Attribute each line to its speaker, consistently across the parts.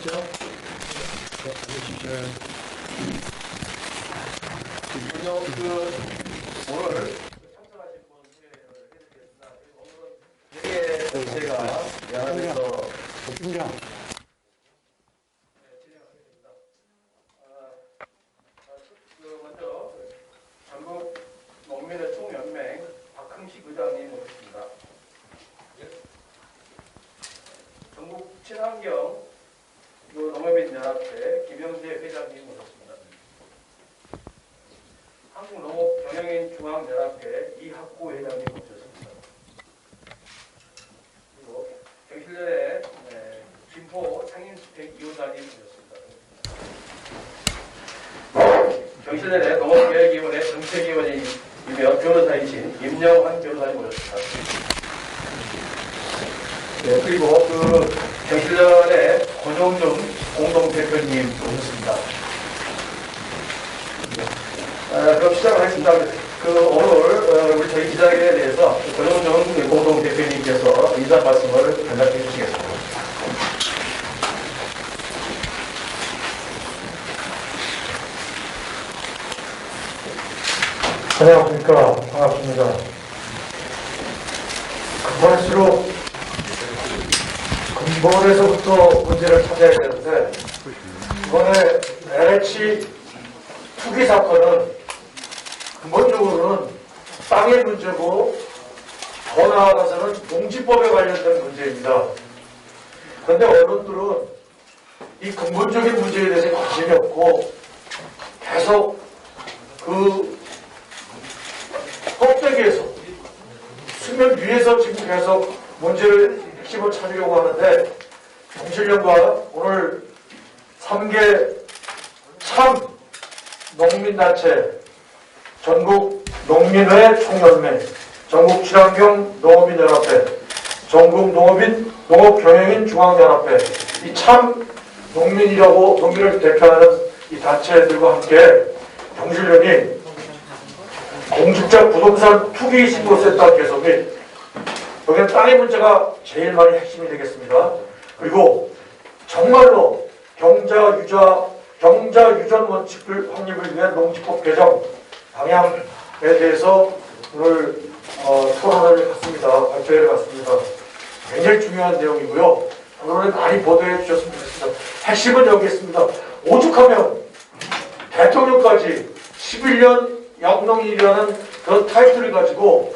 Speaker 1: 앉으십시오. 네, 앉으십시오.
Speaker 2: 오늘 참석하신 분 소개를 해드리겠습니다. 오늘은 제가 야간에서
Speaker 1: 김장.
Speaker 2: 진행하겠습니다. 먼저 전국 농민의 총연맹 박흥식 의장님 모셨습니다. 전국 친환경 농업인연합회 김영재 회장님 모셨습니다. 한국농업경영인중앙연합회 이학구 회장님 모셨습니다. 그리고 경실련의 김포 상인주택 이호단님 모셨습니다. 경실련의 농업개혁위원회 정책위원이며 변호사이신 임영환 변호사님 모셨습니다. 네, 그리고 경실련의 권용준 공동대표님 모셨습니다. 그럼 시작을 하겠습니다. 오늘 우리 저희 기자회견에 대해서 권용준 공동대표님께서 인사 말씀을 간략히 해주시겠습니다.
Speaker 3: 안녕하십니까. 반갑습니다. 급할수록 근본에서부터 문제를 찾아야 되는데, 이번에 LH 투기 사건은 근본적으로는 땅의 문제고 더 나아가서는 농지법에 관련된 문제입니다. 그런데 언론들은 이 근본적인 문제에 대해서 관심이 없고 계속 그 껍데기에서 수면 위에서 지금 계속 문제를 핵심을 찾으려고 하는데, 경실련과 오늘 3개 참 농민단체, 전국 농민회 총연맹, 전국 친환경 농업인연합회, 전국 농업경영인 중앙연합회, 이 참 농민이라고 농민을 대표하는 이 단체들과 함께 경실련이 공직자 부동산 투기 신고센터 개설 및 여기는 땅의 문제가 제일 많이 핵심이 되겠습니다. 그리고 정말로 경자 유전 원칙을 확립을 위한 농지법 개정 방향에 대해서 오늘 토론을 갖습니다. 발표회를 갖습니다. 굉장히 중요한 내용이고요. 오늘 많이 보도해 주셨으면 좋겠습니다. 핵심은 여기 있습니다. 오죽하면 대통령까지 11년 양농일이라는 그런 타이틀을 가지고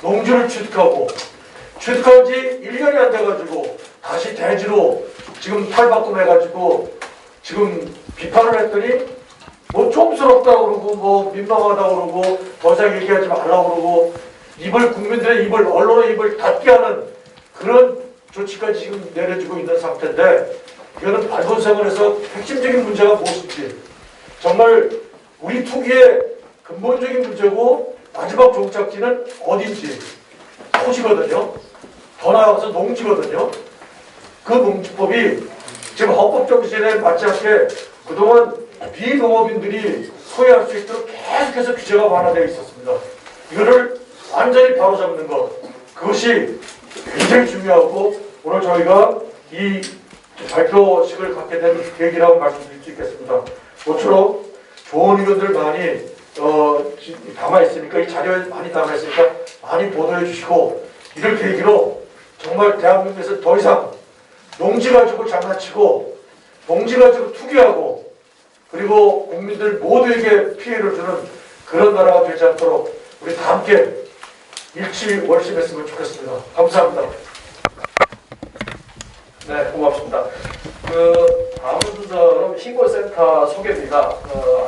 Speaker 3: 농지를 취득한 지 1년이 안 돼가지고 다시 대지로 지금 탈바꿈해가지고 지금 비판을 했더니 뭐 촌스럽다고 그러고 뭐 민망하다고 그러고 더 이상 얘기하지 말라고 그러고 국민들의 입을, 언론의 입을 닫게 하는 그런 조치까지 지금 내려지고 있는 상태인데, 이거는 발본생활에서 핵심적인 문제가 무엇인지, 정말 우리 투기의 근본적인 문제고 마지막 종착지는 어딘지, 토지거든요. 더 나아가서 농지거든요. 그 농지법이 지금 헌법 정신에 맞지 않게 그동안 비농업인들이 소유할 수 있도록 계속해서 규제가 완화되어 있었습니다. 이거를 완전히 바로잡는 것, 그것이 굉장히 중요하고 오늘 저희가 이 발표식을 갖게 된 계기라고 말씀드릴 수 있겠습니다. 모쪼록 좋은 의견들 많이 담아있으니까, 이 자료에 많이 담아있으니까 많이 보도해 주시고, 이를 계기로 정말 대한민국에서 더 이상 농지 가지고 장난치고 농지 가지고 투기하고 그리고 국민들 모두에게 피해를 주는 그런 나라가 되지 않도록 우리 다 함께 일치월심했으면 좋겠습니다. 감사합니다.
Speaker 2: 네, 고맙습니다. 다음 순서는 신고센터 소개입니다.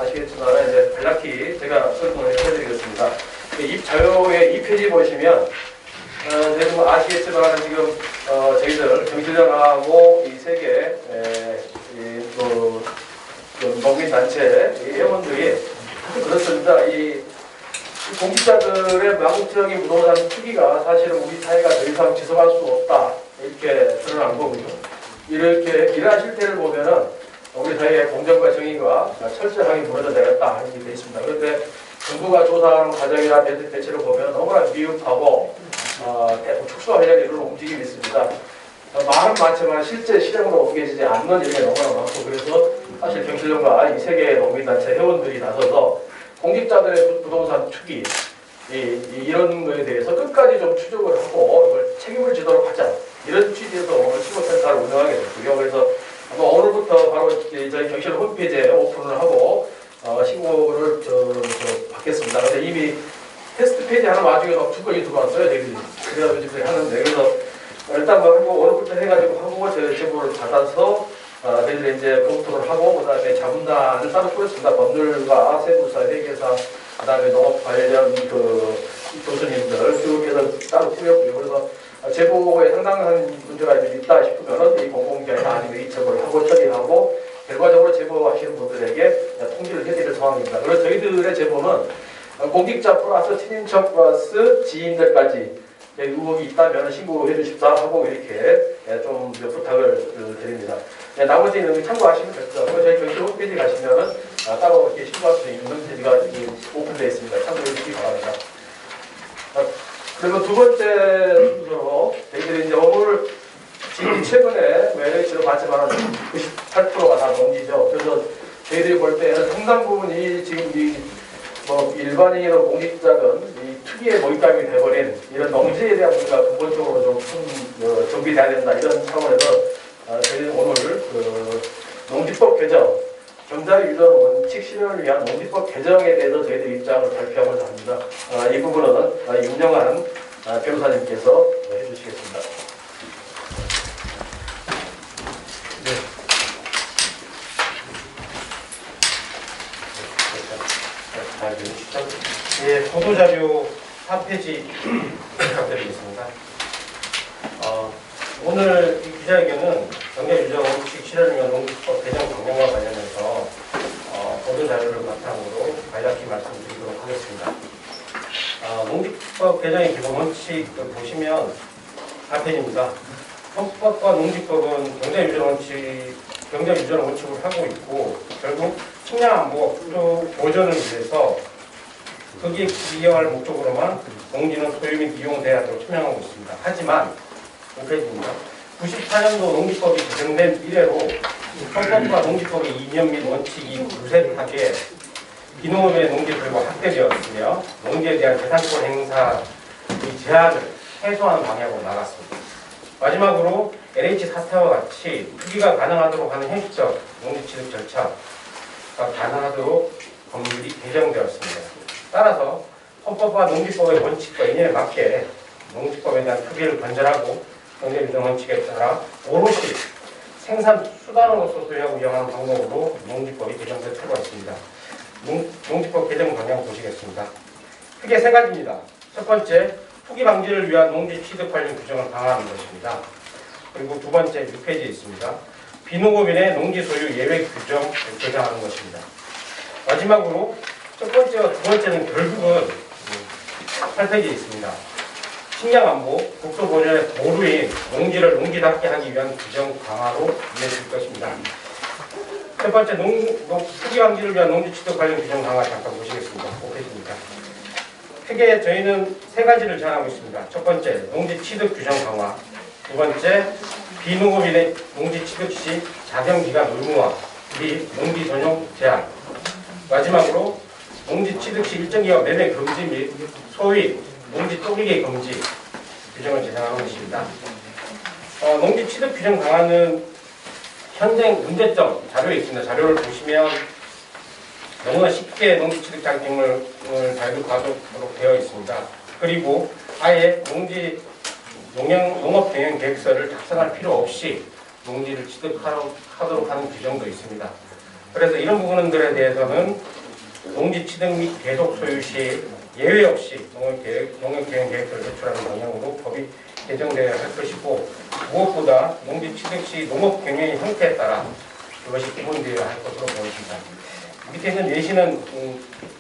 Speaker 2: 아시겠지만 이제 간략히 제가 설명을 해드리겠습니다. 입 자료의 2페이지 보시면 지금 아시겠지만 지금 저희들 경실련하고 이 세 개 농민단체 회원들이 그렇습니다. 이 공직자들의 망국적인 부동산 투기가 사실은 우리 사회가 더 이상 지속할 수 없다, 이렇게 드러난 거군요. 이렇게 이러한 실태를 보면은 우리 사회의 공정과 정의가 철저하게 무너져 내렸다 이렇게 되어 있습니다. 그런데 정부가 조사하는 과정이나 대체를 보면 너무나 미흡하고 특수화해야 될 움직임이 있습니다. 말은 많지만 실제 실행으로 옮겨지지 않는 일이 너무나 많고, 그래서 사실 경실련과 이 세계 농민단체 회원들이 나서서 공직자들의 부동산 투기 이런 거에 대해서 끝까지 좀 추적을 하고 이걸 책임을 지도록 하자, 이런 취지에서 오늘 신고센터를 운영하게 됐고요. 그래서 아마 오늘부터 바로 저희 경실 홈페이지에 오픈을 하고 신고를 받겠습니다. 근데 이미 테스트 페이지 하나 와중에 두 건이 들어왔어요. 저희들이 그래가지고 지금 하는데, 그래서 일단 뭐 하고 오늘부터 해가지고 하고 저희 제보를 받아서 저희들이 이제 검토를 하고, 그다음에 자문단을 따로 꾸렸습니다. 법률가, 세무사, 회계사, 그다음에 농업 관련 교수님들 교육회를 따로 꾸렸고요. 그래서 제보에 상당한 문제가 있다 싶으면은 이 공공기관이나 아니면 이첩을 하고 처리하고, 결과적으로 제보하시는 분들에게 통지를 해드릴 상황입니다. 그래서 저희들의 제보는 공직자 플러스 친인척 플러스 지인들까지 의혹이 있다면 신고해 주십사 하고 이렇게 좀 부탁을 드립니다. 나머지는 참고하시면 될 것 같고요. 저희 경실 홈페이지 가시면은 따로 이렇게 신고할 수 있는 페이지가 오픈되어 있습니다. 참고해 주시기 바랍니다. 그리고 두 번째 순서로 저희들이 이제 오늘 지금 최근에 LH로 봤지만 98%가 다 농지죠. 그래서 저희들이 볼 때는 상당 부분이 지금 일반인이나 공직자든 이 투기에 몰입감이 돼버린 이런 농지에 대한 문제가 근본적으로 좀 정비돼야 된다, 이런 차원에서 저희는 오늘 농지법 개정, 경자 유전 원칙 실현을 위한 농지법 개정에 대해서 저희들 입장을 발표하고자 합니다. 이 부분은 윤영한 변호사님께서 해주시겠습니다.
Speaker 4: 예, 보도자료 4페이지 부탁드리겠습니다. 오늘 이 기자회견은 경제유전 원칙 실현을 위한 농지법 개정 방향과 관련해서 보도자료를 바탕으로 간략히 말씀드리도록 하겠습니다. 농지법 개정의 기본 원칙 보시면 4페이지입니다. 헌법과 농지법은 경제유전 원칙을 하고 있고, 결국 식량 안보 보존을 위해서 거기에 기여할 목적으로만 농지는 소유 및 이용돼야 하도록 처명하고 있습니다. 하지만 5페이지입니다. 94년도 농지법이 제정된 이래로 헌법과 농지법의 이념 및 원칙이 무색하게 비농업의 농지 소유가 확대되었으며 농지에 대한 재산권 행사의 제한을 해소하는 방향으로 나갔습니다. 마지막으로 LH 사태와 같이 투기가 가능하도록 하는 형식적 농지 취득 절차가 가능하도록 법률이 개정되었습니다. 따라서 헌법과 농지법의 원칙과 이념에 맞게 농지법에 대한 투기를 관절하고 경제유전 원칙에 따라 오롯이 생산 수단으로서 소유하고 이용하는 방법으로 농지법이 개정될 필요가 있습니다. 농지법 개정 방향 보시겠습니다. 크게 세 가지입니다. 첫 번째, 투기 방지를 위한 농지 취득 관련 규정을 강화하는 것입니다. 그리고 두 번째 6페이지에 있습니다. 비농업인의 농지 소유 예외 규정을 개정하는 것입니다. 마지막으로 첫 번째와 두 번째는 결국은 8페이지에 있습니다. 식량 안보, 국토 보존의 보루인 농지를 농지답게 하기 위한 규정 강화로 이어질 것입니다. 첫 번째, 투기 방지를 위한 농지 취득 관련 규정 강화 잠깐 보시겠습니다. 5페이지입니다. 크게 저희는 세 가지를 제안하고 있습니다. 첫 번째, 농지 취득 규정 강화. 두 번째, 비농업인의 농지 취득 시 자정기간 의무화 및 농지 전용 제한. 마지막으로 농지 취득 시 일정 기간 매매 금지 및 소위 농지 쪼개기 금지 규정을 제정하는 것입니다. 농지 취득 규정 강화는 현행 문제점 자료에 있습니다. 자료를 보시면 너무나 쉽게 농지 취득 자격증을 발급하도록 되어 있습니다. 그리고 아예 농업 경영 계획서를 작성할 필요 없이 농지를 취득하도록 하는 규정도 있습니다. 그래서 이런 부분들에 대해서는 농지 취득 및 계속 소유 시 예외 없이 농업 경영 계획서를 제출하는 방향으로 법이 개정되어야 할 것이고, 무엇보다 농지 취득 시 농업 경영의 형태에 따라 그것이 기본되어야 할 것으로 보입니다. 밑에 있는 예시는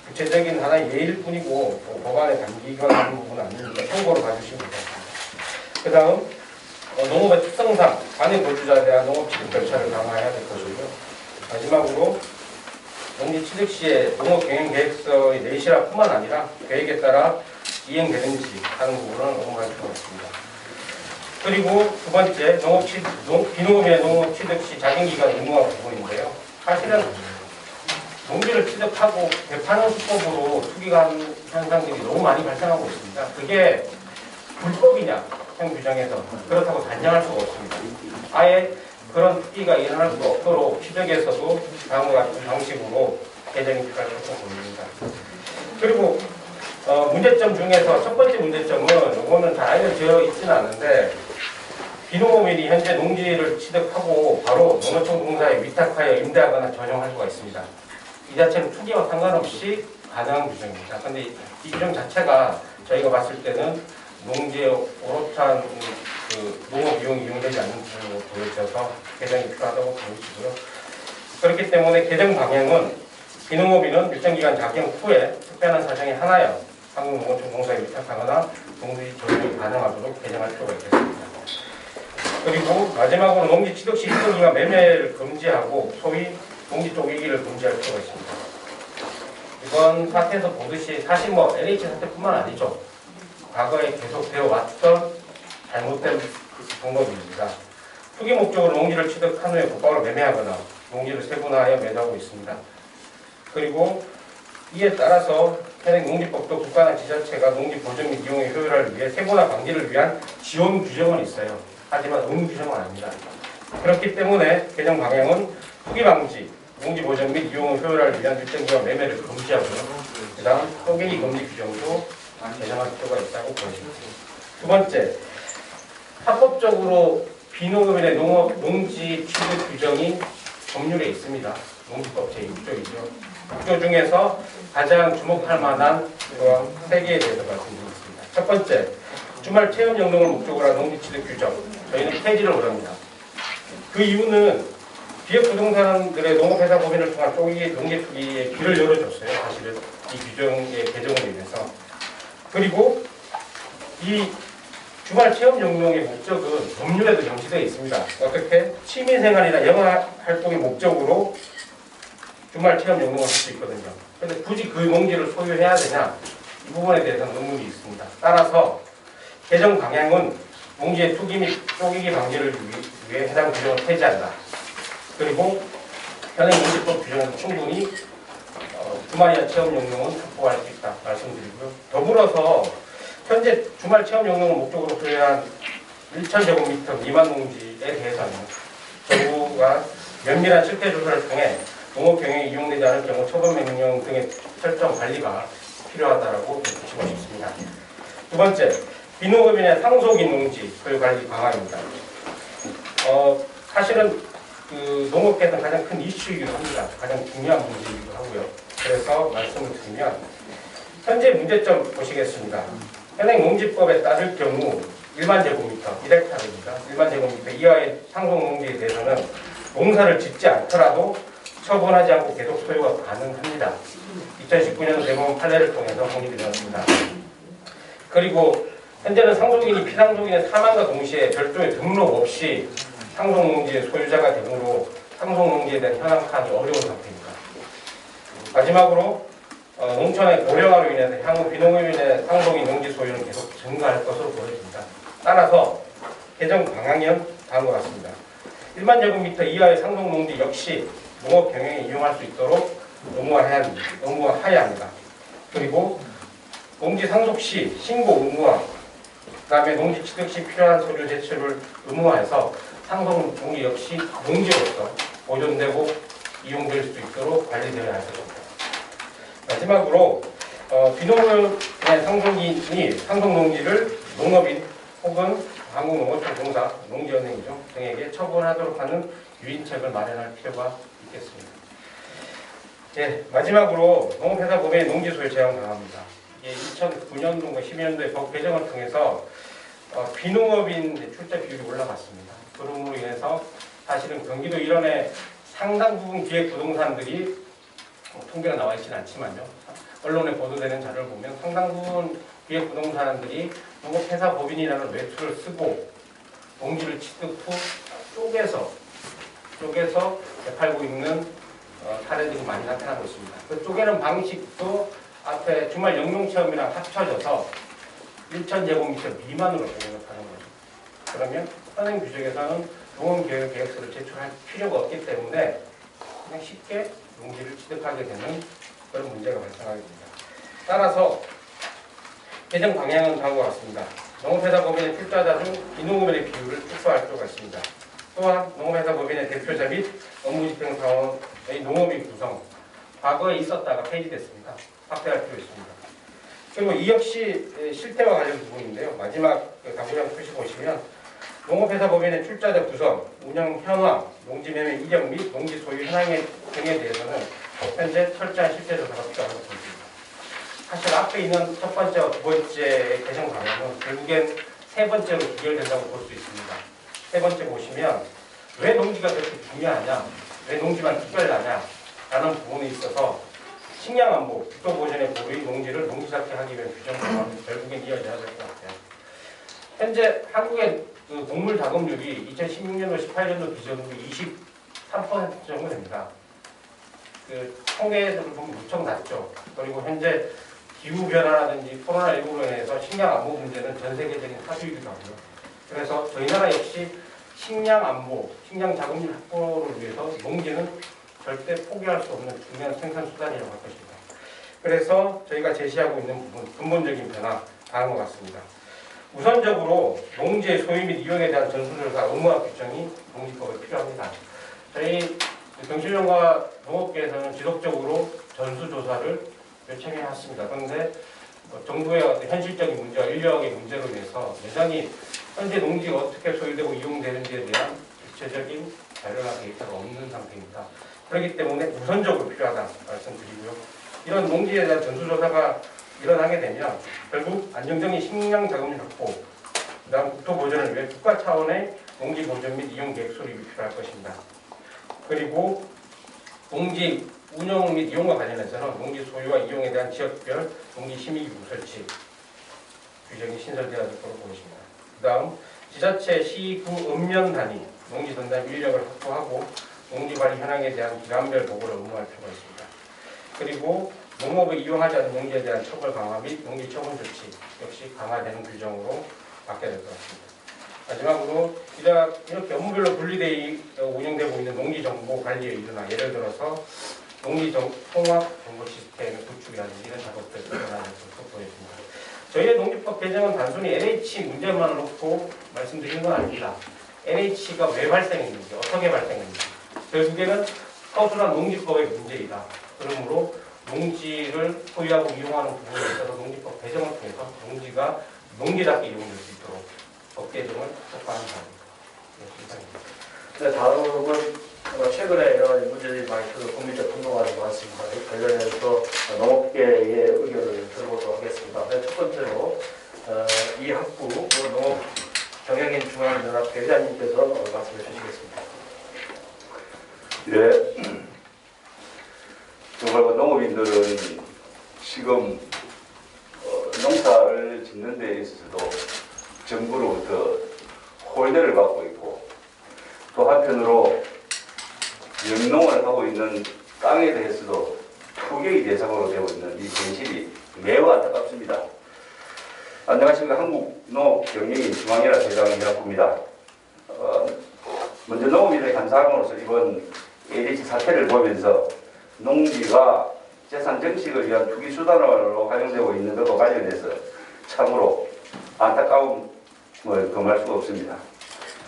Speaker 4: 구체적인 하나의 예일 뿐이고 법안에 담기거나 하는 부분은 아닙니다. 참고로 봐주시면 됩니다. 그 다음 농업의 특성상 관내 거주자에 대한 농업 취득 절차를 강화해야 될 것이고요. 마지막으로 농지 취득 시에 농업 경영 계획서의 내실화뿐만 아니라 계획에 따라 이행되는지 하는 부분은 넘어갈 필요가 있습니다. 그리고 두 번째, 비농업인의 농업 취득 시 자gin기간 의무화 부분인데요. 사실은 농지를 취득하고 대파는 수법으로 투기가 하는 현상들이 너무 많이 발생하고 있습니다. 그게 불법이냐, 형 규정에서 그렇다고 단정할 수가 없습니다. 아예 그런 투기가 일어날 수 없도록 취득에서도 다음과 같은 방식으로 개정이 필요할 것으로 보입니다. 그리고 문제점 중에서 첫 번째 문제점은 이거는 잘 알려져 있지는 않은데 비농업인이 현재 농지를 취득하고 바로 농어촌 공사에 위탁하여 임대하거나 전용할 수가 있습니다. 이 자체는 투기와 상관없이 가능한 규정입니다. 그런데 이 규정 자체가 저희가 봤을 때는 농지의 오롯한 농업 비용이 이용되지 않는 규정으로 보여져서 개정이 필요하다고 보여지고요. 그렇기 때문에 개정 방향은 비농업인은 일정 기간 작용 후에 특별한 사정에 하나여 한국농어촌공사에 위탁하거나 농지 조정이 가능하도록 개정할 필요가 있겠습니다. 그리고 마지막으로 농지 취득 시 일정 기간 매매를 금지하고 소위 농지 쪼개기를 금지할 필요가 있습니다. 이번 사태에서 보듯이 사실 LH 사태뿐만 아니죠. 과거에 계속 되어 왔던 잘못된 방법입니다. 투기 목적으로 농지를 취득한 후에 곧바로 매매하거나 농지를 세분화하여 매도하고 있습니다. 그리고 이에 따라서 현행 농지법도 국가나 지자체가 농지 보존 및 이용의 효율화를 위해 세분화 방지를 위한 지원 규정은 있어요. 하지만 의무 규정은 아닙니다. 그렇기 때문에 개정 방향은 투기 방지, 농지 보존 및 이용의 효율화를 위한 일정 기간 매매를 금지하고요. 그 다음 쪼개기 금지 규정도 개정할 필요가 있다고 보여집니다. 두 번째, 합법적으로 비농업인의 농지 취득 규정이 법률에 있습니다. 농지법 제6조이죠. 6조 중에서 가장 주목할 만한 그런 3개에 대해서 말씀드리겠습니다. 첫 번째, 주말 체험 영농을 목적으로 한 농지 취득 규정. 저희는 폐지를 원합니다. 그 이유는 기획 부동산들의 농업회사 법인을 통한 쪼개기 농지 투기에 길을 열어줬어요. 사실은 이 규정의 개정으로 인해서. 그리고 이 주말 체험 영농의 목적은 법률에도 명시되어 있습니다. 어떻게? 취미생활이나 영아활동의 목적으로 주말 체험 영농을 할 수 있거든요. 그런데 굳이 그 농지를 소유해야 되냐? 이 부분에 대해서는 의문이 있습니다. 따라서 개정 방향은 농지의 투기 및 쪼개기 방지를 위해 해당 규정을 폐지한다. 그리고 현행 농지법 규정은 충분히 주말이나 체험 영농은 확보할 수 있다 말씀드리고요. 더불어서 현재 주말 체험 영농을 목적으로 소유한 1,000제곱미터 미만 농지에 대해서는 정부가 면밀한 실태 조사를 통해 농업 경영에 이용되지 않을 경우 처분 명령 등의 철저한 관리가 필요하다고 덧붙이고 싶습니다. 두 번째, 비농업인의 상속인 농지 소유 관리 강화입니다. 사실은 그 농업계에서 가장 큰 이슈이기도 합니다. 가장 중요한 문제이기도 하고요. 그래서 말씀을 드리면 현재 문제점 보시겠습니다. 현행 농지법에 따를 경우 1만 제곱미터, 1헥타르입니다. 1만 제곱미터 이하의 상속 농지에 대해서는 농사를 짓지 않더라도 처분하지 않고 계속 소유가 가능합니다. 2019년 대법원 판례를 통해서 확인이 되었습니다. 그리고 현재는 상속인이 피상속인의 사망과 동시에 별도의 등록 없이 상속농지의 소유자가 되므로 상속농지에 대한 현황파악이 어려운 상태입니다. 마지막으로 농촌의 고령화로 인해서 향후 비농업인의 상속인 농지 소유는 계속 증가할 것으로 보여집니다. 따라서 개정 방향은 다음과 같습니다. 1만 제곱미터 이하의 상속농지 역시 농업 경영에 이용할 수 있도록 의무화해야 합니다. 그리고 농지 상속 시 신고 의무화, 그 다음에 농지 취득 시 필요한 서류 제출을 의무화해서 상속 농지 역시 농지로서 보존되고 이용될 수 있도록 관리되어야 할 것입니다. 마지막으로 비농업인의 상속인이 상속농지를 농업인 혹은 한국농어촌공사, 농지은행이죠 등에게 처분하도록 하는 유인책을 마련할 필요가 있겠습니다. 네, 마지막으로 농업회사 법인의 농지 소유 제한 강화입니다. 2009년도과 12년도의 법 개정을 통해서 비농업인 출자 비율이 올라갔습니다. 그럼으로 인해서 사실은 경기도 일원의 상당 부분 기획 부동산들이 통계가 나와 있지는 않지만요. 언론에 보도되는 자료를 보면 상당 부분 기획 부동산들이 농업회사 법인이라는 외투를 쓰고 농지를 취득 후 쪼개서 되팔고 있는 사례들이 많이 나타나고 있습니다. 그 쪼개는 방식도 앞에 주말 영농체험이랑 합쳐져서 1,000제곱미터 미만으로 쪼개는 거죠. 그러면 현행 규정에서는 농업개혁 계획서를 제출할 필요가 없기 때문에 그냥 쉽게 농지를 취득하게 되는 그런 문제가 발생하게 됩니다. 따라서 개정 방향은 다음과 같습니다. 농업회사 법인의 출자자 중 비농업인의 비율을 축소할 필요가 있습니다. 또한 농업회사 법인의 대표자 및 업무집행 사원의 농업인 구성, 과거에 있었다가 폐지됐습니다. 확대할 필요 있습니다. 그리고 이 역시 실태와 관련 부분인데요. 마지막 당부령 표시 보시면 농업회사 법인의 출자자 구성, 운영 현황, 농지매매 이력 및 농지 소유 현황 등에 대해서는 현재 철저한 실태 조사가 필요하다고 보입니다. 사실 앞에 있는 첫 번째와 두 번째 개정 방향은 결국엔 세 번째로 귀결된다고 볼 수 있습니다. 세 번째 보시면 왜 농지가 그렇게 중요하냐, 왜 농지만 특별하냐 라는 부분에 있어서 식량안보, 국토보전의 고의 농지를 농지잡게 하기 위한 규정 방안은 결국엔 이어져야 될 것 같아요. 현재 한국의 그 곡물 자급률이 2016년도 18년도 기준으로 23% 정도 됩니다. 그 통계를 보면 무척 낮죠. 그리고 현재 기후변화라든지 코로나19로 인해서 식량안보 문제는 전 세계적인 사주이기도 하고요. 그래서 저희 나라 역시 식량안보, 식량자급률 확보를 위해서 농지는 절대 포기할 수 없는 중요한 생산수단이라고 할 것입니다. 그래서 저희가 제시하고 있는 부분, 근본적인 변화 다음과 같습니다. 우선적으로 농지의 소유 및 이용에 대한 전수조사 의무화 규정이 농지법에 필요합니다. 저희 경실련과 농업계에서는 지속적으로 전수조사를 요청해왔습니다. 그런데 정부의 어떤 현실적인 문제와 인력의 문제로 인해서 여전히 현재 농지가 어떻게 소유되고 이용되는지에 대한 구체적인 자료나 데이터가 없는 상태입니다. 그렇기 때문에 우선적으로 필요하다 말씀드리고요. 이런 농지에 대한 전수조사가 일어나게 되면 결국 안정적인 식량 자금률 확보, 그다음 국토 보전을 위해 국가 차원의 농지 보전 및 이용 계획 수립이 필요할 것입니다. 그리고 농지 운영 및 이용과 관련해서는 농지 소유와 이용에 대한 지역별 농지 심의기구 설치 규정이 신설되어야 될 것으로 보입니다. 그다음 지자체, 시구, 읍면 단위 농지 전담 인력을 확보하고 농지 관리 현황에 대한 기간별 보고를 의무할 필요가 있습니다. 그리고 농업을 이용하지 않는 농지에 대한 처벌 강화 및 농지 처분 조치 역시 강화되는 규정으로 바뀌어야 될 것 같습니다. 마지막으로 이렇게 업무별로 분리되어 운영되고 있는 농지 정보 관리에 이르나 예를 들어서 농지 통합 정보 시스템의 구축이라든지 이런 작업들을 일어나는 것으로 보여집니다. 저희의 농지법 개정은 단순히 NH 문제만 놓고 말씀드리는 건 아닙니다. NH가 왜 발생했는지, 어떻게 발생했는지, 결국에는 허술한 농지법의 문제이다. 그러므로 농지를 소유하고 이용하는 부분에 있어서 농지법 개정을 통해서 농지가 농지답게 이용될 수 있도록 법 개정을 촉구하는 바입니다.
Speaker 2: 네, 다음은 최근에 여러 가지 문제들이 많이 있어서 국민적 분노가 많습니다. 관련해서 농업계의 의견을 들어보도록 하겠습니다. 네, 첫 번째로 이학부 농업 경영인 중앙연합 대장님께서 말씀해 주시겠습니다.
Speaker 5: 예. 정말 농업인들은 지금 농사를 짓는 데 있어서도 정부로부터 홀대를 받고 있고 또 한편으로 영농을 하고 있는 땅에 대해서도 투격의 대상으로 되고 있는 이 현실이 매우 안타깝습니다. 안녕하십니까. 한국농업경영인 중앙연합 대장 이학부입니다. 먼저 농업인의 감사함으로써 이번 LH 사태를 보면서 농지가 재산 정식을 위한 투기 수단으로 활용되고 있는 것과 관련해서 참으로 안타까움을 금할 수가 없습니다.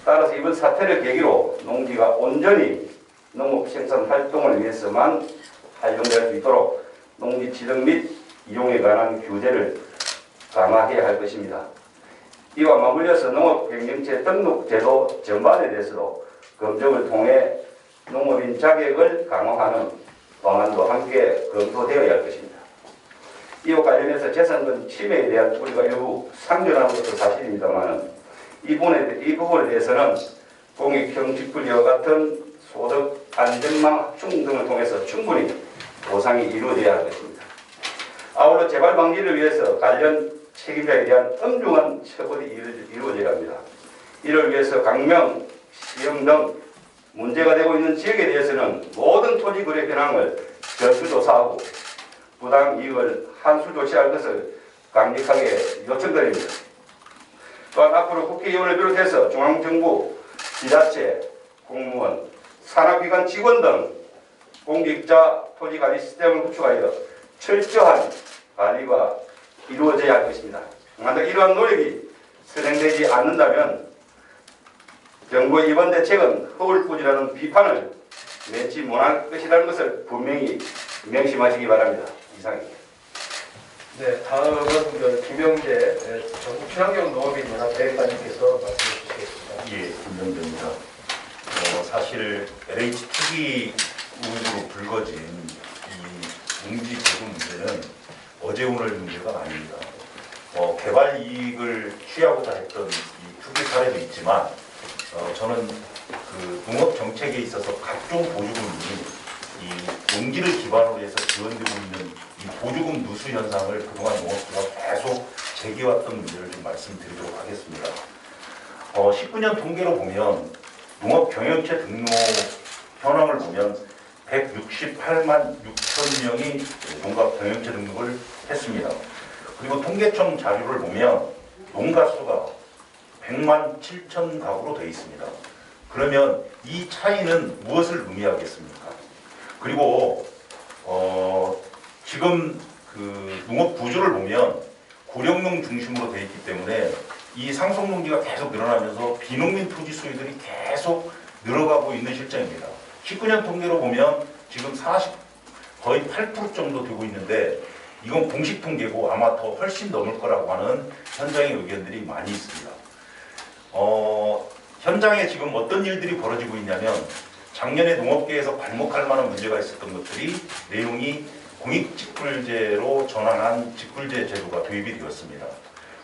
Speaker 5: 따라서 이번 사태를 계기로 농지가 온전히 농업 생산 활동을 위해서만 활용될 수 있도록 농지 취득 및 이용에 관한 규제를 강화해야 할 것입니다. 이와 맞물려서 농업경영체 등록 제도 전반에 대해서도 검증을 통해 농업인 자격을 강화하는 방안도 함께 검토되어야 할 것입니다. 이와 관련해서 재산권 침해에 대한 우리가 일부 상정한 것도 사실입니다만 이 부분에 대해서는 공익형 직불리와 같은 소득 안전망 확충 등을 통해서 충분히 보상이 이루어져야 할 것입니다. 아울러 재발 방지를 위해서 관련 책임자에 대한 엄중한 처벌이 이루어져야 합니다. 이를 위해서 강명, 시형 등 문제가 되고 있는 지역에 대해서는 모든 토지 거래 현황을 전수조사하고 부당 이익을 한수 조치할 것을 강력하게 요청드립니다. 또한 앞으로 국회의원을 비롯해서 중앙정부, 지자체, 공무원, 산업기관 직원 등 공직자 토지관리 시스템을 구축하여 철저한 관리가 이루어져야 할 것입니다. 만약 이러한 노력이 실행되지 않는다면 정부의 이번 대책은 허울뿐이라는 비판을 맺지 못할 것이라는 것을 분명히 명심하시기 바랍니다. 이상입니다.
Speaker 2: 네, 다음은 김영재 전국 친환경 농업인 연합 대회장님께서 말씀해 주시겠습니다.
Speaker 6: 예, 김정재입니다. 사실 LH 투기 의혹으로 불거진 이 농지 부분 문제는 어제 오늘 문제가 아닙니다. 개발 이익을 취하고자 했던 이 투기 사례도 있지만 저는 그 농업 정책에 있어서 각종 보조금이 이 농지를 기반으로 해서 지원되고 있는 이 보조금 누수 현상을 그동안 농업부가 계속 제기해왔던 문제를 좀 말씀드리도록 하겠습니다. 19년 통계로 보면 농업 경영체 등록 현황을 보면 168만 6천 명이 농가 경영체 등록을 했습니다. 그리고 통계청 자료를 보면 농가 수가 100만 7천 가구로 되어 있습니다. 그러면 이 차이는 무엇을 의미하겠습니까? 그리고 지금 그 농업 구조를 보면 고령농 중심으로 되어 있기 때문에 이 상속농지가 계속 늘어나면서 비농민 토지 소유들이 계속 늘어가고 있는 실정입니다. 19년 통계로 보면 지금 거의 8% 정도 되고 있는데 이건 공식 통계고 아마 더 훨씬 넘을 거라고 하는 현장의 의견들이 많이 있습니다. 현장에 지금 어떤 일들이 벌어지고 있냐면 작년에 농업계에서 발목할 만한 문제가 있었던 것들이 내용이 공익직불제로 전환한 직불제 제도가 도입이 되었습니다.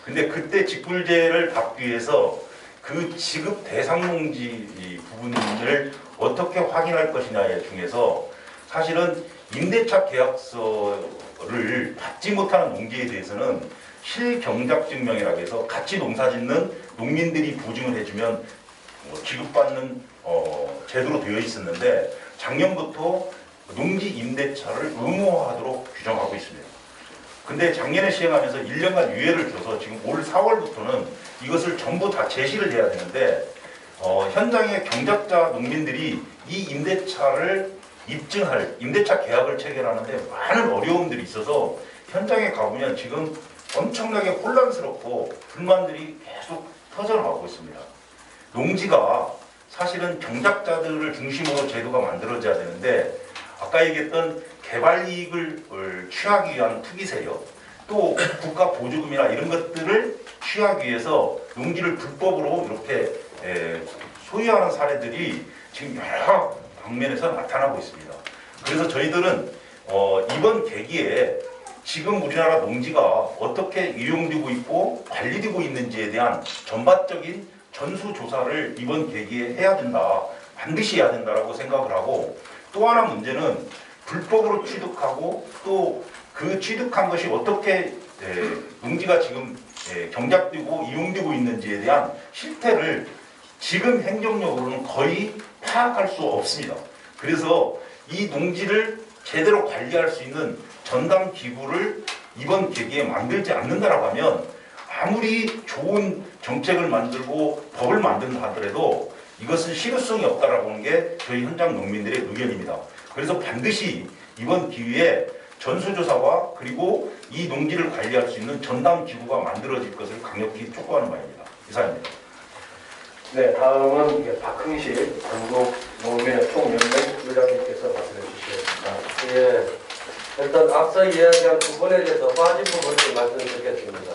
Speaker 6: 근데 그때 직불제를 받기 위해서 그 지급 대상 농지 부분을 어떻게 확인할 것이냐에 중에서 사실은 임대차 계약서를 받지 못하는 농지에 대해서는 실경작증명이라고 해서 같이 농사 짓는 농민들이 보증을 해주면 지급받는 제도로 되어 있었는데 작년부터 농지 임대차를 의무화하도록 규정하고 있습니다. 근데 작년에 시행하면서 1년간 유예를 줘서 지금 올 4월부터는 이것을 전부 다 제시를 해야 되는데 현장의 경작자 농민들이 이 임대차를 입증할 임대차 계약을 체결하는데 많은 어려움들이 있어서 현장에 가보면 지금 엄청나게 혼란스럽고 불만들이 계속 터져나가고 있습니다. 농지가 사실은 경작자들을 중심으로 제도가 만들어져야 되는데 아까 얘기했던 개발 이익을 취하기 위한 투기 세력 또 국가 보조금이나 이런 것들을 취하기 위해서 농지를 불법으로 이렇게 소유하는 사례들이 지금 여러 방면에서 나타나고 있습니다. 그래서 저희들은 이번 계기에 지금 우리나라 농지가 어떻게 이용되고 있고 관리되고 있는지에 대한 전반적인 전수조사를 이번 계기에 해야 된다. 반드시 해야 된다라고 생각을 하고 또 하나 문제는 불법으로 취득하고 또 그 취득한 것이 어떻게 농지가 지금 경작되고 이용되고 있는지에 대한 실태를 지금 행정력으로는 거의 파악할 수 없습니다. 그래서 이 농지를 제대로 관리할 수 있는 전담 기구를 이번 계기에 만들지 않는다라고 하면 아무리 좋은 정책을 만들고 법을 만든다 하더라도 이것은 실효성이 없다라고 하는 게 저희 현장 농민들의 의견입니다. 그래서 반드시 이번 기회에 전수조사와 그리고 이 농지를 관리할 수 있는 전담 기구가 만들어질 것을 강력히 촉구하는 바입니다. 이상입니다.
Speaker 2: 네, 다음은 박흥식 전국 농민의 총연맹 부장님께서 말씀해 주시겠습니다.
Speaker 7: 예, 일단 앞서 이야기한 부분에 대해서 빠진 부분을 말씀드리겠습니다.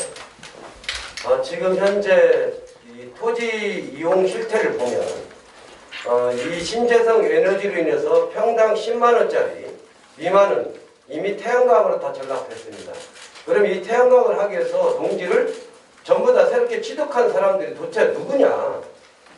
Speaker 7: 지금 현재 이 토지 이용 실태를 보면 이 신재생 에너지로 인해서 평당 10만 원짜리 미만은 이미 태양광으로 다 전락했습니다. 그럼 이 태양광을 하기 위해서 농지를 전부 다 새롭게 취득한 사람들이 도대체 누구냐?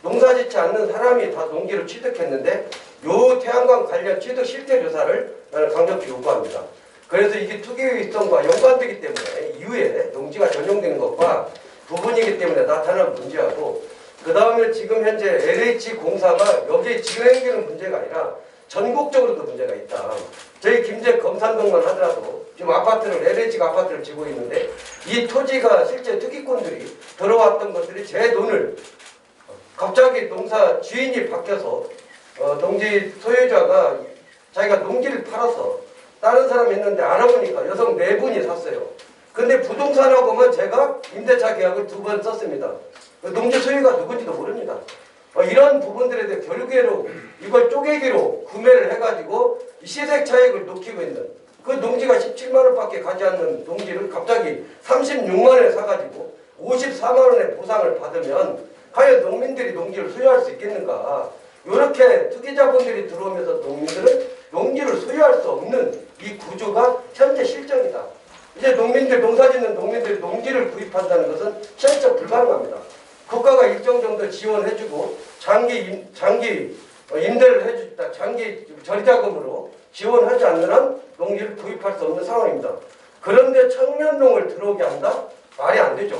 Speaker 7: 농사 짓지 않는 사람이 다 농지를 취득했는데 요 태양광 관련 취득 실태 조사를 나는 강력히 요구합니다. 그래서 이게 투기성과 연관되기 때문에 이후에 농지가 전용되는 것과 부분이기 때문에 나타나는 문제하고 그 다음에 지금 현재 LH공사가 여기에 진행되는 문제가 아니라 전국적으로도 문제가 있다. 저희 김제 검산동만 하더라도 지금 아파트를 LH가 아파트를 지고 있는데 이 토지가 실제 투기꾼들이 들어왔던 것들이 제 돈을 갑자기 농사 주인이 바뀌어서 농지 소유자가 자기가 농지를 팔아서 다른 사람이 있는데 알아보니까 여성 4분이 샀어요. 근데 부동산하고만 제가 임대차 계약을 2번 썼습니다. 농지 소유가 누군지도 모릅니다. 이런 부분들에 대해 결국에로 이걸 쪼개기로 구매를 해가지고 시세 차익을 높이고 있는 그 농지가 17만 원밖에 가지 않는 농지를 갑자기 36만 원에 사가지고 54만 원의 보상을 받으면 과연 농민들이 농지를 소유할 수 있겠는가. 이렇게 투기자본들이 들어오면서 농민들은 농지를 소유할 수 없는 이 구조가 현재 실정이다. 이제 농민들, 농사짓는 농민들이 농지를 구입한다는 것은 실제 불가능합니다. 국가가 일정 정도 지원해주고 장기 임대를 해주다 장기 절자금으로 지원하지 않는 한 농지를 구입할 수 없는 상황입니다. 그런데 청년농을 들어오게 한다? 말이 안 되죠.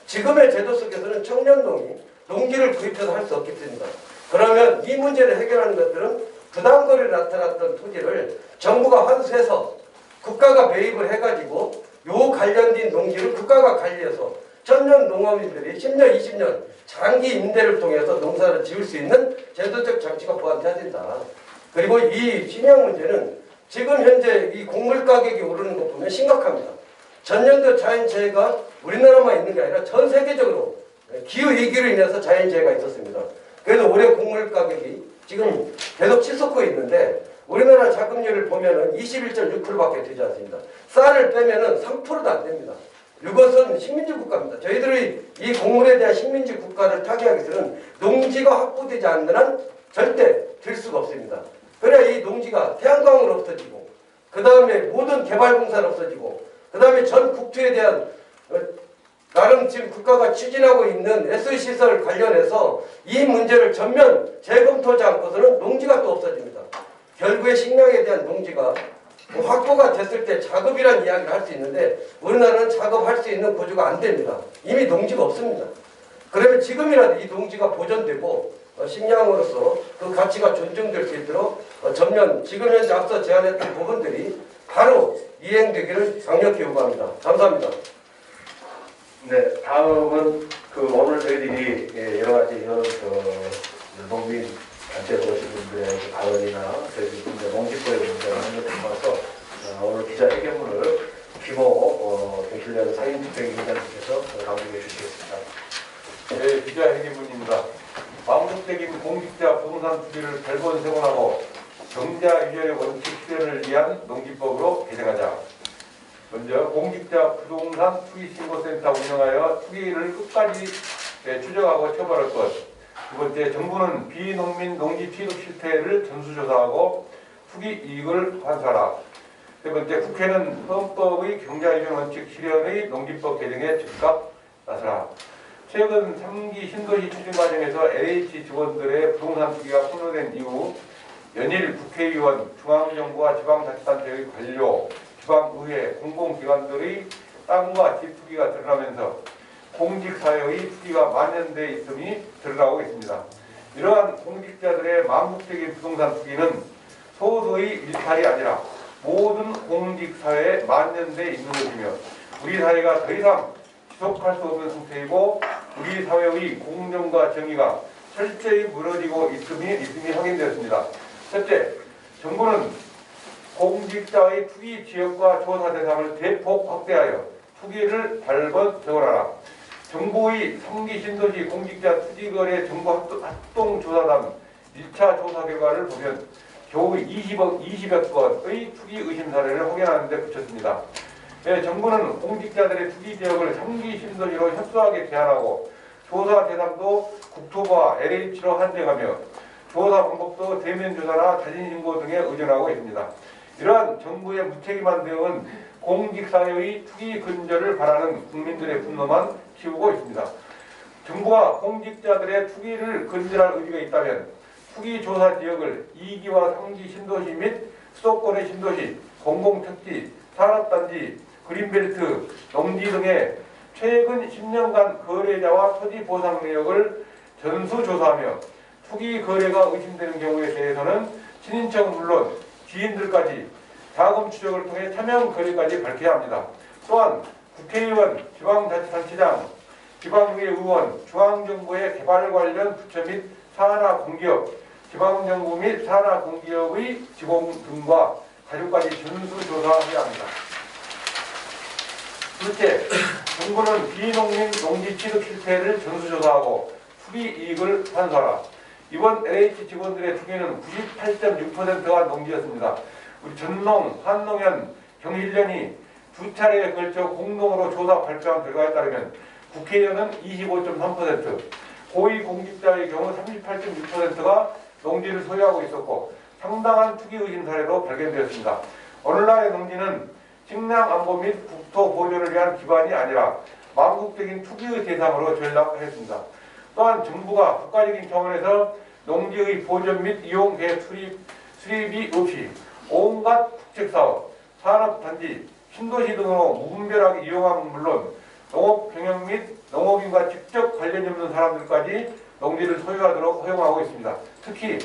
Speaker 7: 지금의 제도 속에서는 청년농이 농지를 구입해서 할 수 없겠습니다. 그러면 이 문제를 해결하는 것들은 부담거리에 나타났던 토지를 정부가 환수해서 국가가 매입을 해가지고 요 관련된 농지를 국가가 관리해서 청년 농업인들이 10년, 20년 장기 임대를 통해서 농사를 지을 수 있는 제도적 장치가 보완돼야 된다. 그리고 이 식량 문제는 지금 현재 이 곡물 가격이 오르는 거 보면 심각합니다. 전년도 자연재해가 우리나라만 있는 게 아니라 전 세계적으로 기후위기로 인해서 자연재해가 있었습니다. 그래서 올해 곡물 가격이 지금 계속 치솟고 있는데 우리나라 자급률을 보면은 21.6%밖에 되지 않습니다. 쌀을 빼면은 3%도 안 됩니다. 이것은 식민지 국가입니다. 저희들이 이 곡물에 대한 식민지 국가를 타개하기 위해서는 농지가 확보되지 않는 한 절대 될 수가 없습니다. 그래야 이 농지가 태양광을 없어지고 그 다음에 모든 개발공사를 없어지고 그 다음에 전 국토에 대한 나름 지금 국가가 추진하고 있는 SC시설 관련해서 이 문제를 전면 재검토하지 않고서는 농지가 또 없어집니다. 결국에 식량에 대한 농지가 확보가 됐을 때 작업이란 이야기를 할 수 있는데 우리나라는 작업할 수 있는 구조가 안 됩니다. 이미 농지가 없습니다. 그러면 지금이라도 이 농지가 보존되고 식량으로서 그 가치가 존중될 수 있도록 전면 지금 현재 앞서 제안했던 부분들이 바로 이행되기를 강력히 요구합니다. 감사합니다.
Speaker 2: 네, 다음은 오늘 저희들이 여러 가지 이런 농민 단체에서 오신 분들의 발언이나 저희 농지법의 문제나 이런 것을 통해서 오늘 기자회견문을 김호 경실련 상임집행위원장님께서 강조해 주시겠습니다.
Speaker 3: 네, 기자회견문입니다. 망국적인 공직자 부동산 투기를 별본세원하고 경자 유연의 원칙 실현을 위한 농지법으로 개정하자. 먼저 공직자 부동산 투기신고센터 운영하여 투기를 끝까지 추적하고 처벌할 것. 두 번째, 정부는 비농민 농지 취득 실태를 전수조사하고 투기 이익을 환수하라. 세 번째, 국회는 헌법의 경자유연 원칙 실현의 농지법 개정에 즉각 나서라. 최근 3기 신도시 추진 과정에서 LH 직원들의 부동산 투기가 폭로된 이후 연일 국회의원, 중앙정부와 지방자치단체의 관료, 지방의회, 공공기관들의 땅과 집 투기가 드러나면서 공직사회의 투기가 만연돼 있음이 드러나고 있습니다. 이러한 공직자들의 망국적인 부동산 투기는 소수의 일탈이 아니라 모든 공직사회에 만연돼 있는 것이며 우리 사회가 더 이상 지속할 수 없는 상태이고 우리 사회의 공정과 정의가 철저히 무너지고 있음이 확인되었습니다. 첫째, 정부는 공직자의 투기 지역과 조사 대상을 대폭 확대하여 투기를 발본적으로하라. 정부의 3기 신도시 공직자 투기거래 정보 합동조사단 1차 조사 결과를 보면 겨우 20여 건의 투기 의심 사례를 확인하는 데 그쳤습니다. 네, 정부는 공직자들의 투기 지역을 3기 신도시로 협소하게 제한하고 조사 대상도 국토부와 LH로 한정하며 조사 방법도 대면 조사나 자진 신고 등에 의존하고 있습니다. 이러한 정부의 무책임한 대응은 공직사회의 투기 근절을 바라는 국민들의 분노만 키우고 있습니다. 정부가 공직자들의 투기를 근절할 의지가 있다면 투기 조사 지역을 2기와 3기 신도시 및 수도권의 신도시, 공공택지, 산업단지, 그린벨트, 농지 등의 최근 10년간 거래자와 토지 보상 내역을 전수조사하며 투기 거래가 의심되는 경우에 대해서는 친인척은 물론 지인들까지 자금 추적을 통해 차명 거래까지 밝혀야 합니다. 또한 국회의원, 지방자치단체장, 지방의회 의원, 중앙정부의 개발 관련 부처 및 산하 공기업, 지방정부 및 산하 공기업의 직원 등과 가족까지 전수조사해야 합니다. 둘째, 정부는 비농민 농지 취득 실태를 전수조사하고 투기이익을 산수하라. 이번 LH 직원들의 투기는 98.6%가 농지였습니다. 우리 전농, 한농연, 경실련이 두 차례에 걸쳐 공동으로 조사 발표한 결과에 따르면 국회의원은 25.3%, 고위공직자의 경우 38.6%가 농지를 소유하고 있었고 상당한 투기 의심 사례도 발견되었습니다. 오늘날의 농지는 식량 안보 및 국토 보존을 위한 기반이 아니라 망국적인 투기의 대상으로 전락하였습니다. 또한 정부가 국가적인 차원에서 농지의 보존 및 이용 계획 수립이 없이 온갖 국책사업, 산업단지, 신도시 등으로 무분별하게 이용함은 물론 농업 경영 및 농업인과 직접 관련이 없는 사람들까지 농지를 소유하도록 허용하고 있습니다. 특히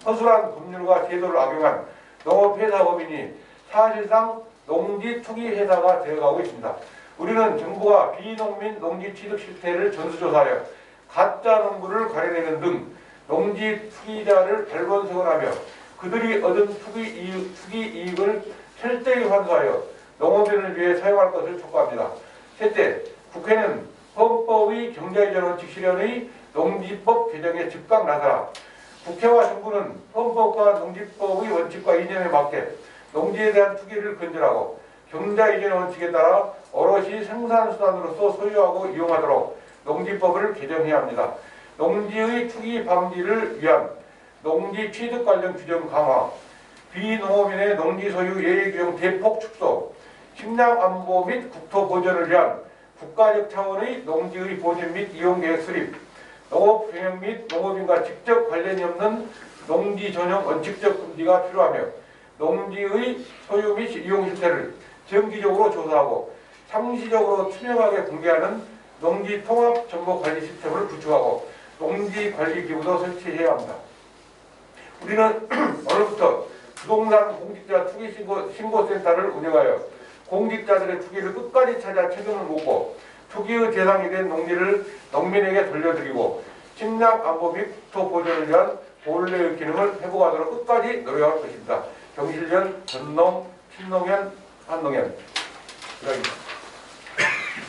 Speaker 3: 허술한 법률과 제도를 악용한 농업회사법인이 사실상 농지 투기 회사가 되어가고 있습니다. 우리는 정부가 비농민 농지 취득 실태를 전수조사하여 가짜 농부를 가려내는 등 농지 투기자를 발본성을 하며 그들이 얻은 투기 이익을 철저히 환수하여 농업인을 위해 사용할 것을 촉구합니다. 셋째, 국회는 헌법의 경제이전 원칙 실현의 농지법 개정에 즉각 나서라. 국회와 정부는 헌법과 농지법의 원칙과 이념에 맞게 농지에 대한 투기를 근절하고 경제이전 원칙에 따라 오롯이 생산수단으로서 소유하고 이용하도록 농지법을 개정해야 합니다. 농지의 투기 방지를 위한 농지 취득 관련 규정 강화, 비농업인의 농지 소유 예외 규정 대폭 축소, 식량 안보 및 국토 보존을 위한 국가적 차원의 농지의 보존 및 이용 계획 수립, 농업 경영 및 농업인과 직접 관련이 없는 농지 전용 원칙적 금지가 필요하며 농지의 소유 및 이용 실태를 정기적으로 조사하고 상시적으로 투명하게 공개하는 농지 통합 정보 관리 시스템을 구축하고 농지 관리 기구도 설치해야 합니다. 우리는 오늘부터 부동산 공직자 투기 신고센터를 운영하여 공직자들의 투기를 끝까지 찾아 책임을 묻고 투기의 대상이 된 농지를 농민에게 돌려드리고 식량 안보 및 국토 보존을 위한 본래의 기능을 회복하도록 끝까지 노력할 것입니다. 경실련, 전농, 신농연, 한농연.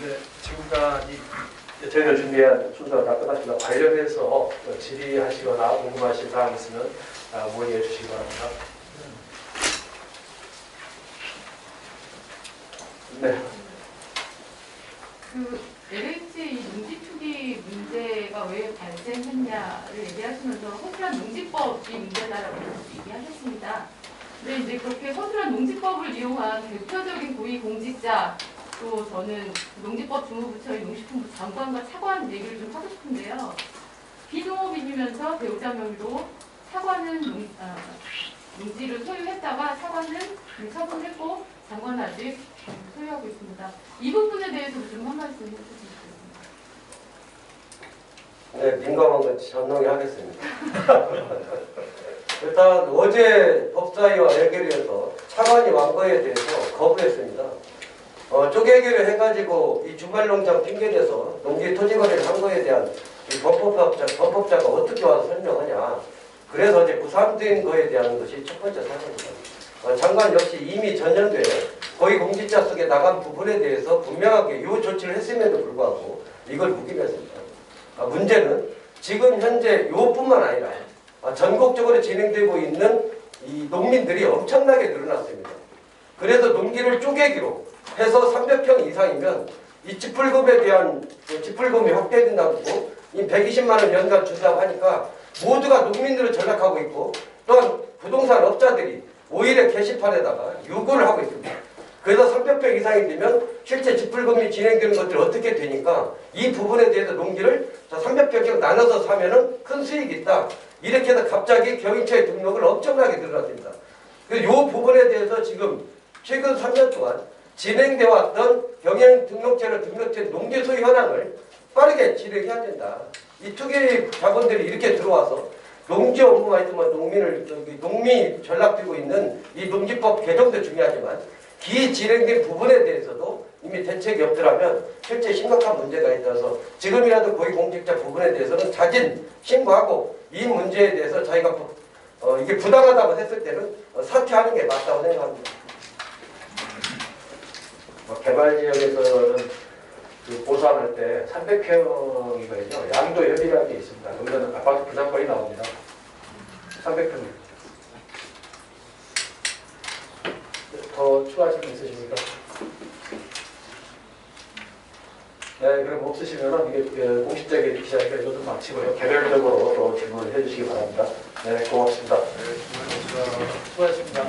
Speaker 2: 네, 지금까지 저희가 준비한 순서가 다 끝났습니다. 관련해서 질의하시거나 궁금하신 사항 있으면 문의해 주시기 바랍니다. 네.
Speaker 8: 그 LH 농지 투기 문제가 왜 발생했냐를 얘기하시면서 허술한 농지법이 문제다라고 얘기하셨습니다. 근데 이제 그렇게 허술한 농지법을 이용한 대표적인 고위공직자, 또 저는 농지법 주무부처의 농식품부 장관과 차관 얘기를 좀 하고 싶은데요. 비농업인이면서 배우자 명의로 차관은 농지를 소유했다가 차관은 처분했고 장관은 아직 소유하고 있습니다. 이 부분에 대해서도 좀 한 말씀 해주시면 좋겠습니다.
Speaker 7: 네, 민감한 건 전농히 하겠습니다. 일단 어제 법사위와 해결위에서 차관이 완거에 대해서 거부했습니다. 쪼개기를 해가지고 이 주말농장 핑계대서 농지 토지거래를 한 거에 대한 이 범법자가 어떻게 와서 설명하냐. 그래서 어제 부상된 거에 대한 것이 첫 번째 사건입니다. 장관 역시 이미 전년도에 고위공직자 속에 나간 부분에 대해서 분명하게 이 조치를 했음에도 불구하고 이걸 묵인했습니다. 문제는 지금 현재 이뿐만 아니라 전국적으로 진행되고 있는 이 농민들이 엄청나게 늘어났습니다. 그래서 농지를 쪼개기로 해서 300평 이상이면 이 지풀금에 대한 지풀금이 확대된다고 이 120만 원 연간 준다고 하니까 모두가 농민들을 전락하고 있고 또한 부동산 업자들이 오히려 게시판에다가 요구를 하고 있습니다. 그래서 300평 이상이 되면 실제 지풀금이 진행되는 것들이 어떻게 되니까 이 부분에 대해서 농지를 300평씩 나눠서 사면은 큰 수익이 있다. 이렇게 해서 갑자기 경인처에 등록을 엄청나게 늘어났습니다. 그래서 이 부분에 대해서 지금 최근 3년 동안 진행되어 왔던 경영 등록제로 등록된 농지 소유 현황을 빠르게 진행해야 된다. 이 투기 자본들이 이렇게 들어와서 농지 업무가 있지만 농민이 전락되고 있는 이 농지법 개정도 중요하지만 기진행된 부분에 대해서도 이미 대책이 없더라면 실제 심각한 문제가 있어서 지금이라도 고위공직자 부분에 대해서는 자진 신고하고 이 문제에 대해서 자기가 이게 부당하다고 했을 때는 사퇴하는 게 맞다고 생각합니다.
Speaker 2: 개발 지역에서는 그 보수할 때 300평이거든요. 양도 협의라는 게 있습니다. 그러면 아파트 분양권이 나옵니다. 300평. 더 추가하실 분 있으십니까? 네, 그럼 없으시면 이게 공식적인 기자회견 좀 마치고요. 개별적으로 또 질문을 해주시기 바랍니다. 네, 고맙습니다. 네, 수고하셨습니다.